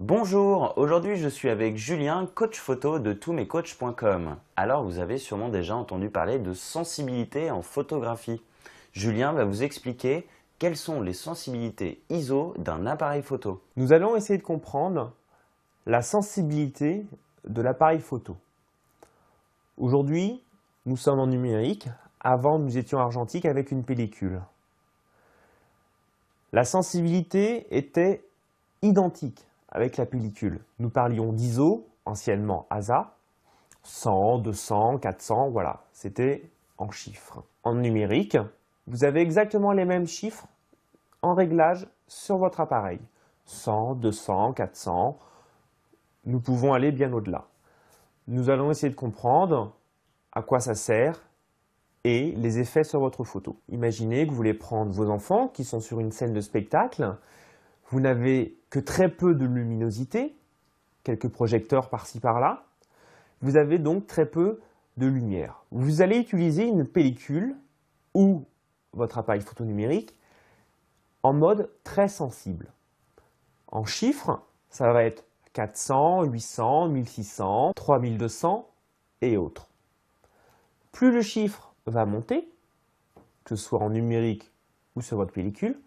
Bonjour, aujourd'hui je suis avec Julien, coach photo de toutmescoachs.com. Alors vous avez sûrement déjà entendu parler de sensibilité en photographie. Julien va vous expliquer quelles sont les sensibilités ISO d'un appareil photo. Nous allons essayer de comprendre la sensibilité de l'appareil photo. Aujourd'hui, nous sommes en numérique. Avant, nous étions argentique avec une pellicule. La sensibilité était identique avec la pellicule. Nous parlions d'ISO, anciennement ASA, 100, 200, 400, voilà, c'était en chiffres. En numérique, vous avez exactement les mêmes chiffres en réglage sur votre appareil. 100, 200, 400, nous pouvons aller bien au-delà. Nous allons essayer de comprendre à quoi ça sert et les effets sur votre photo. Imaginez que vous voulez prendre vos enfants qui sont sur une scène de spectacle. Vous n'avez que très peu de luminosité, quelques projecteurs par-ci par-là. Vous avez donc très peu de lumière. Vous allez utiliser une pellicule ou votre appareil photo numérique en mode très sensible. En chiffres, ça va être 400, 800, 1600, 3200 et autres. Plus le chiffre va monter, que ce soit en numérique ou sur votre pellicule,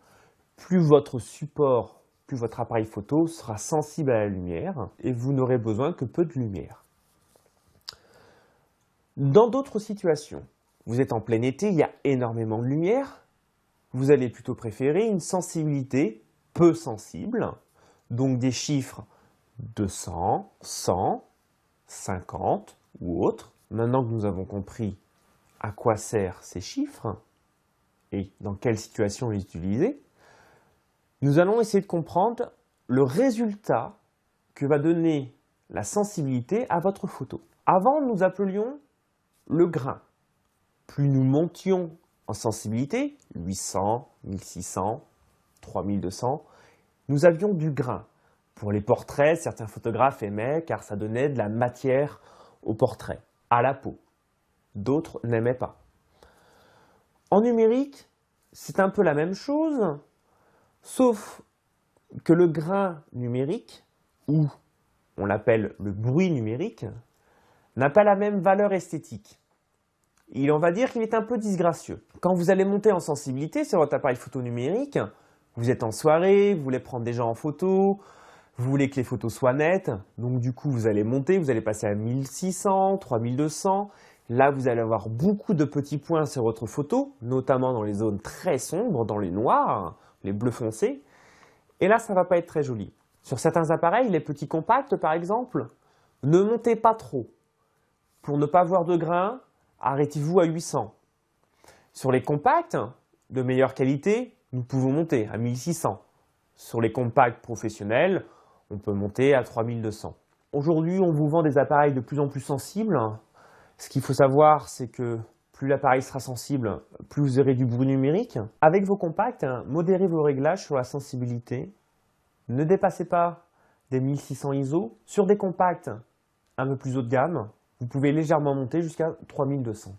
plus votre support, plus votre appareil photo sera sensible à la lumière et vous n'aurez besoin que peu de lumière. Dans d'autres situations, vous êtes en plein été, il y a énormément de lumière, vous allez plutôt préférer une sensibilité peu sensible, donc des chiffres 200, 100, 50 ou autres. Maintenant que nous avons compris à quoi servent ces chiffres et dans quelle situation les utiliser, nous allons essayer de comprendre le résultat que va donner la sensibilité à votre photo. Avant, nous appelions le grain. Plus nous montions en sensibilité, 800, 1600, 3200, nous avions du grain. Pour les portraits, certains photographes aimaient car ça donnait de la matière au portrait, à la peau. D'autres n'aimaient pas. En numérique, c'est un peu la même chose, sauf que le grain numérique, ou on l'appelle le bruit numérique, n'a pas la même valeur esthétique. On va dire qu'il est un peu disgracieux. Quand vous allez monter en sensibilité sur votre appareil photo numérique, vous êtes en soirée, vous voulez prendre des gens en photo, vous voulez que les photos soient nettes, donc du coup vous allez monter, vous allez passer à 1600, 3200. Là vous allez avoir beaucoup de petits points sur votre photo, notamment dans les zones très sombres, dans les noirs, les bleus foncés. Et là ça ne va pas être très joli. Sur certains appareils, les petits compacts par exemple, ne montez pas trop. Pour ne pas voir de grains, arrêtez-vous à 800. Sur les compacts de meilleure qualité, nous pouvons monter à 1600. Sur les compacts professionnels, on peut monter à 3200. Aujourd'hui, on vous vend des appareils de plus en plus sensibles. Ce qu'il faut savoir, c'est que plus l'appareil sera sensible, plus vous aurez du bruit numérique. Avec vos compacts, modérez vos réglages sur la sensibilité. Ne dépassez pas des 1600 ISO. Sur des compacts un peu plus haut de gamme, vous pouvez légèrement monter jusqu'à 3200.